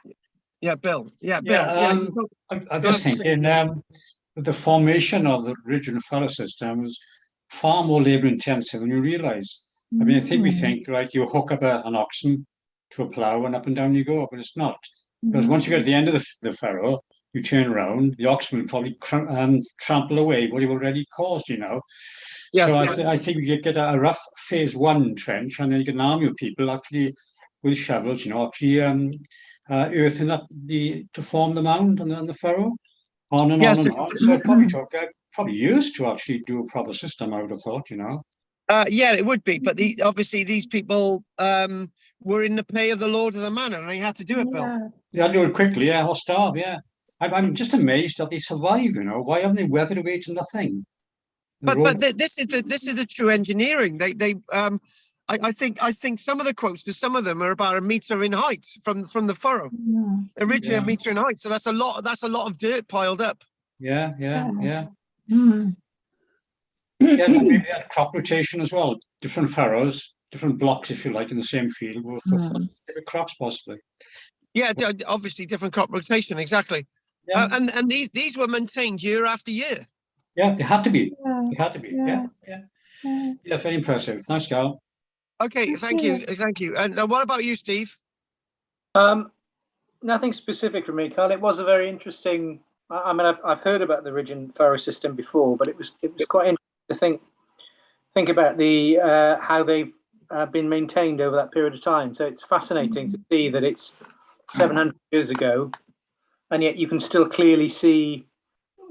Yeah, Bill. Yeah, Bill. I'm just thinking the formation of the ridge and furrow system was far more labour intensive than you realise. I mean, I think we think, right, you hook up an oxen to a plough and up and down you go, but it's not. Because once you get to the end of the furrow, you turn around, the oxen will probably trample away what you've already caused, you know. Yeah, so I think we get a rough phase one trench, and then you get an army of people actually with shovels, you know, actually earthing up to form the mound and the furrow, on and on and on. So it probably took probably years to actually do a proper system, I would have thought, you know. Yeah, it would be, but obviously these people were in the pay of the Lord of the Manor, and they had to do it, Bill. Yeah, do it quickly, yeah, or starve, yeah. I'm just amazed that they survive, you know. Why haven't they weathered away to nothing? But this is the true engineering. I think some of the quotes to some of them are about 1 meter in height from the furrow. Originally 1 meter in height, so that's a lot of dirt piled up. Yeah. Yeah, maybe that crop rotation as well. Different furrows, different blocks, if you like, in the same field, for different crops possibly. Yeah, obviously different crop rotation, exactly. Yeah. And these were maintained year after year. Yeah, they had to be. They had to be. Yeah, very impressive. Thanks, Carl. Okay, thank you. And what about you, Steve? Nothing specific from me, Carl. It was a very interesting. I mean, I've heard about the ridge and furrow system before, but it was quite interesting to think about the how they've been maintained over that period of time. So it's fascinating to see that it's 700 years ago, and yet you can still clearly see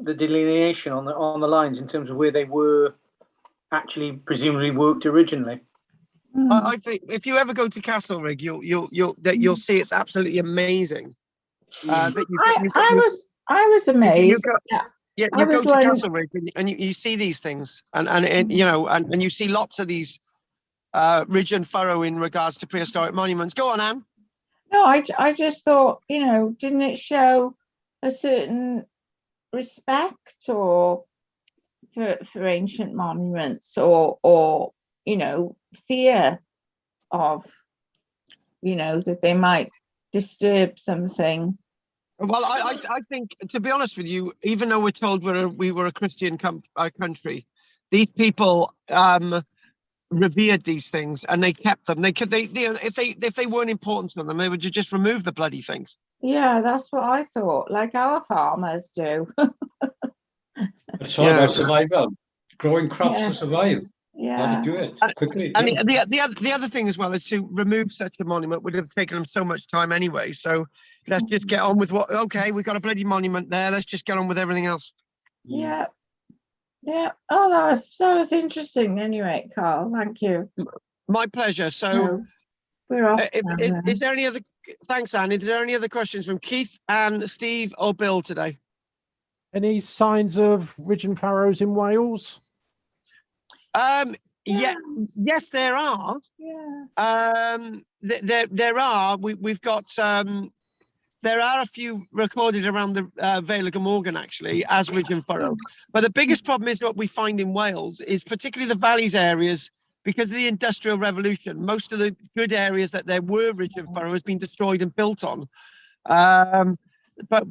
the delineation on the lines in terms of where they were actually presumably worked originally. I think if you ever go to Castlereagh, you'll see it's absolutely amazing. I was amazed. You go to Castlereagh and you see these things, and you know, and you see lots of these ridge and furrow in regards to prehistoric monuments. Go on, Anne. No, I just thought, you know, didn't it show a certain respect or for ancient monuments, or you know, fear of, you know, that they might disturb something? Well, I think, to be honest with you, even though we're told we were a Christian country, these people revered these things and they kept them. If they weren't important to them, they would just remove the bloody things. Yeah, that's what I thought. Like our farmers do. It's all about survival, growing crops to survive. Yeah, how to do it quickly. And the other thing as well is to remove such a monument would have taken them so much time anyway. So let's just get on with what. Okay, we've got a bloody monument there. Let's just get on with everything else. Yeah. Oh, that was interesting. Anyway, Carl, thank you. My pleasure. So we're off. Is there any other? Thanks, Anne. Is there any other questions from Keith and Steve or Bill today? Any signs of ridge and furrows in Wales? Yes, there are. There are. We've got there are a few recorded around the Vale of Glamorgan actually as ridge and furrow. But the biggest problem is what we find in Wales is particularly the valleys areas because of the Industrial Revolution, most of the good areas that there were ridge and furrow has been destroyed and built on. But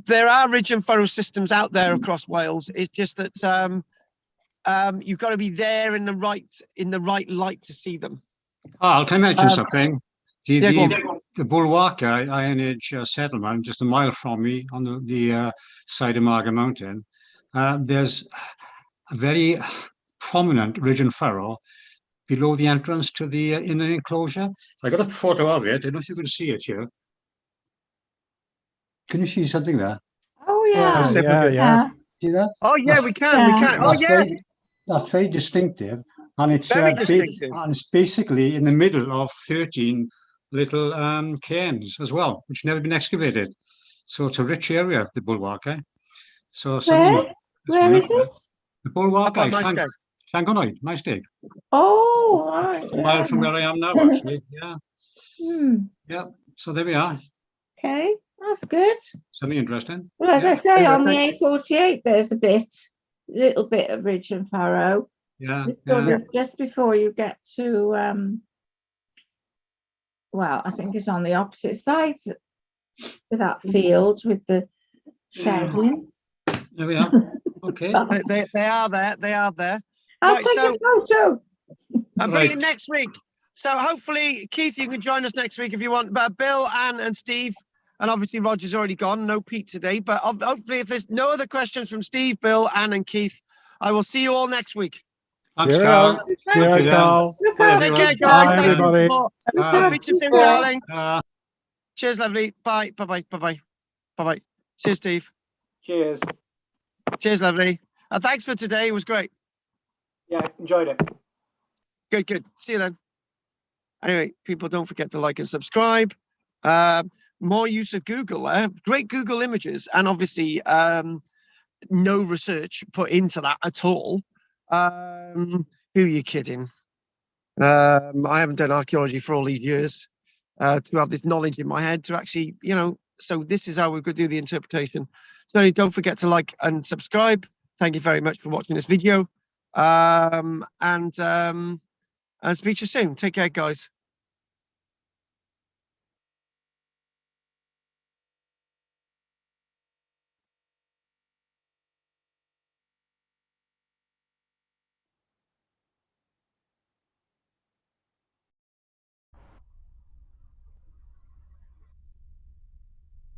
there are ridge and furrow systems out there across Wales. It's just that you've got to be there in the right light to see them. Carl, can I mention something? Yeah, The Bulwarka Iron Age settlement, just a mile from me on the side of Marga Mountain, there's a very prominent ridge and furrow below the entrance to the inner enclosure. I got a photo of it. I don't know if you can see it here. Can you see something there? Oh yeah. Yeah. See that? Oh yeah, That's- we can. Oh yeah. That's very distinctive, and it's Very distinctive. and it's basically in the middle of 13 little cairns as well, which never been excavated. So it's a rich area, the Bulwarka. So something. Where is it? The Bulwarka, Up on Llangonoid, Maesteg. Oh, right. A mile from where I am now, actually. Yeah. Yeah. So there we are. Okay, that's good. Something interesting. Well, as I say, on the A48, there's a little bit of ridge and furrow. Yeah. Just before you get to, well, I think it's on the opposite side of that field with the shading. There we are. Okay. They are there. They are there. I'll Right, take so- a photo. I'll bring it next week. So hopefully, Keith, you can join us next week if you want. But Bill, Anne, and Steve, and obviously Roger's already gone. No Pete today. But hopefully, if there's no other questions from Steve, Bill, Anne, and Keith, I will see you all next week. Thanks, Cheerio. Carl. Cheerio, Carl. Look Bye, out. Take everyone. care, guys. Bye, Thanks for the everybody. support. I'll speak to you soon, Bye. darling. Uh, Cheers, lovely. Bye. Bye-bye. Bye-bye. Bye-bye. Cheers, Steve. Cheers. Cheers, lovely. Thanks for today. It was great. Yeah, enjoyed it. Good. See you then. Anyway, people, don't forget to like and subscribe. More use of Google. Great Google images, and obviously no research put into that at all. Who are you kidding? I haven't done archaeology for all these years to have this knowledge in my head to actually, so this is how we could do the interpretation. So don't forget to like and subscribe. Thank you very much for watching this video. And speak to you soon. Take care, guys.